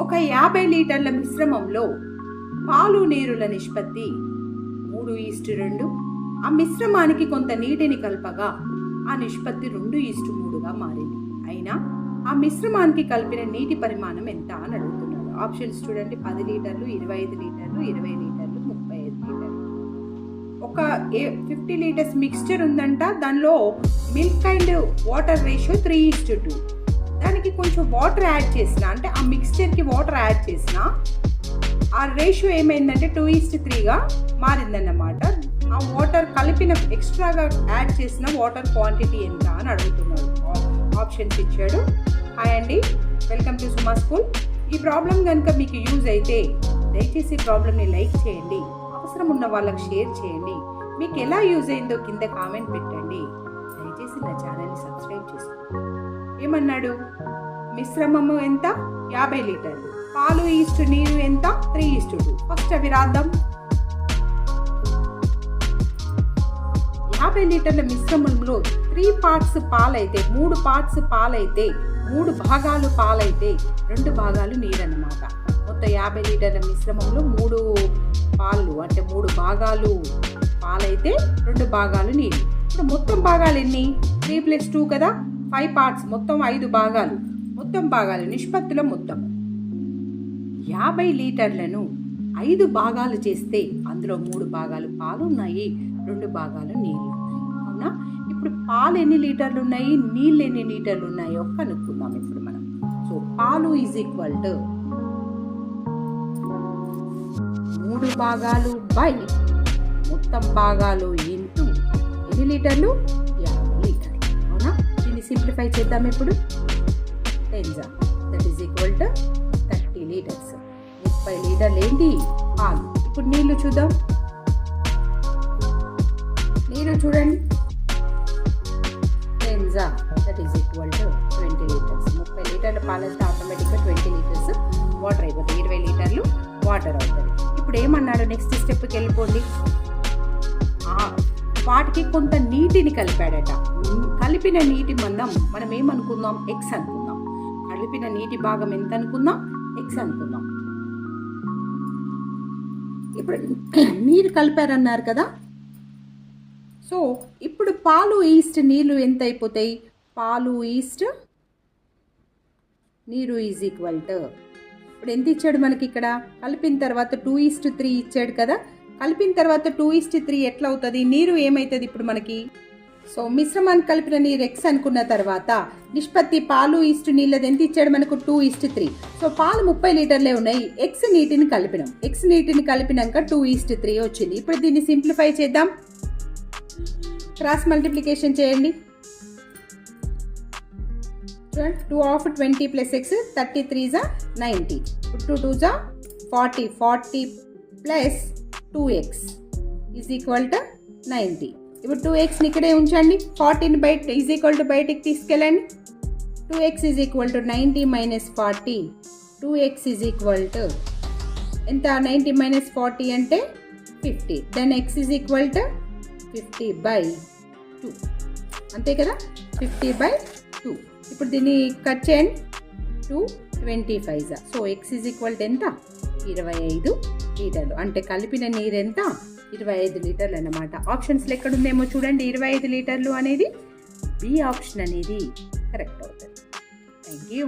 ఒక 50 లీటర్ల మిశ్రమంలో పాలు నీరుల నిష్పత్తి 3:2. ఆ మిశ్రమానికి కొంత నీటిని కలపగా ఆ నిష్పత్తి 2:3గా మారింది. అయినా ఆ మిశ్రమానికి కలిపిన నీటి పరిమాణం ఎంత అని అడుగుతున్నారు. ఆప్షన్స్ చూడండి: 10 లీటర్లు, 25 లీటర్లు, 20 లీటర్లు, 35 లీటర్లు. ఒక 50 లీటర్స్ మిక్స్చర్ ఉందంట. దానిలో మిల్క్ అండ్ వాటర్ రేషియో 3:2. దానికి కొంచెం వాటర్ యాడ్ చేసిన, అంటే ఆ మిక్స్చర్కి వాటర్ యాడ్ చేసిన ఆ రేషియో ఏమైందంటే 2:3గా మారిందన్నమాట. ఆ వాటర్ కలిపిన ఎక్స్ట్రాగా యాడ్ చేసిన వాటర్ క్వాంటిటీ ఎంత అని అడుగుతున్నారు. ఆప్షన్స్ ఇచ్చాడు. హాయ్ అండి, వెల్కమ్ టు సుమా స్కూల్. ఈ ప్రాబ్లం కనుక మీకు యూజ్ అయితే దయచేసి ఈ ప్రాబ్లమ్ని లైక్ చేయండి, అవసరం ఉన్న వాళ్ళకి షేర్ చేయండి. మీకు ఎలా యూజ్ అయిందో కింద కామెంట్ పెట్టండి. దయచేసి నా ఛానల్ని సబ్స్క్రైబ్ చేసుకోండి. ఏమన్నాడు? మిశ్రమము ఎంత? 50 లీటర్లు. పాలు ఈస్ట్ నీరు ఎంత? 3:2. ఫస్ట్ అవి రాద్దాం. 50 లీటర్ల మిశ్రమంలో 3 పార్ట్స్ పాలైతే, 3 పార్ట్స్ పాలైతే, 3 భాగాలు పాలైతే 2 భాగాలు నీరు అన్నమాట. మొత్తం 50 లీటర్ల మిశ్రమంలో 3 పాలు అంటే 3 భాగాలు పాలైతే 2 భాగాలు నీరు. ఇప్పుడు మొత్తం భాగాలు ఎన్ని? 3 + 2 కదా, 5 పార్ట్స్, మొత్తం 5 భాగాలు. మొత్తం భాగాలు నిష్పత్తిలో మొత్తం 50 లీటర్లను 5 భాగాలు చేస్తే అందులో 3 భాగాలు పాలు ఉన్నాయి, 2 భాగాలు నీళ్ళు ఉన్నాయి. అవునా? ఇప్పుడు పాలు ఎన్ని లీటర్లు ఉన్నాయి, నీళ్ళు ఎన్ని లీటర్లు ఉన్నాయో కనుక్కుందాం ఇప్పుడు మనం. సో పాలు ఈజ్ ఈక్వల్ టు 3 భాగాలు బై మొత్తం భాగాలు ఇంటూ ఎన్ని లీటర్లు? 50 లీటర్లు. అవునా? దీన్ని సింప్లిఫై చేద్దాం ఇప్పుడు. 10 that is equal to 30 litres. 30 లీటర్లు ఏంటి? పాలు. ఇప్పుడు నీళ్లు చూద్దాం. నీరు చూడండి. 10 that is equal to 20 litres. 30 లీటర్ల పాలంటే ఆటోమేటిక్గా 20 లీటర్స్ వాటర్ అయిపోతాయి. 20 లీటర్లు వాటర్ అవుతుంది. ఇప్పుడు ఏమన్నాడు? నెక్స్ట్ స్టెప్కి వెళ్ళిపోండి. వాటికి కొంత నీటిని కలిపాడట. కలిపిన నీటి మనం ఏమనుకుందాం? ఎక్స్ అనుకుందాం. కలిపిన నీటి భాగం ఎంత అనుకుందాం? ఎక్స్ అనుకుందాం. ఇప్పుడు నీరు కలిపారన్నారు కదా. సో ఇప్పుడు పాలు ఈస్ట్ నీళ్ళు ఎంత అయిపోతాయి? పాలు ఈస్ట్ నీరు ఈజ్ ఈక్వల్ టు, ఇప్పుడు ఎంత ఇచ్చాడు మనకి ఇక్కడ? కలిపిన తర్వాత 2:3 ఇచ్చాడు కదా. కలిపిన తర్వాత 2:3 ఎట్లా అవుతుంది? నీరు ఏమవుతుంది ఇప్పుడు మనకి? సో మిశ్రమాన్ని కలిపిన నీరు ఎక్స్ అనుకున్న తర్వాత నిష్పత్తి పాలు ఈస్ట్ నీళ్ళది ఎంత ఇచ్చాడు మనకు? 2:3. సో పాలు 30 లీటర్లే ఉన్నాయి. ఎక్స్ నీటిని కలిపినాం. ఎక్స్ నీటిని కలిపినాక 2:3 వచ్చింది. ఇప్పుడు దీన్ని సింప్లిఫై చేద్దాం. క్రాస్ మల్టిప్లికేషన్ చేయండి. 2 of 20 + x 33 = 90. 2 2 40. 40 + 2x is equal to 90. ఇప్పుడు 2xని ఇక్కడే ఉంచండి. 40ని ఈజ్ ఈక్వల్ టు బయటికి తీసుకెళ్ళండి. 2x is equal to 90 - 40. 2x is equal to ఎంత? 90 - 40 అంటే 50. Then x is equal to 50/2. అంతే కదా, 50/2. ఇప్పుడు దీన్ని కట్ చేయండి. 225. So x is equal to ఎంత? 25 లీటర్లు. అంటే కలిపిన నీరు ఎంత? 25 లీటర్లు అన్నమాట. ఆప్షన్స్లో ఎక్కడుందేమో చూడండి. 25 లీటర్లు అనేది బి ఆప్షన్ అనేది కరెక్ట్ అవుతుంది. Thank you.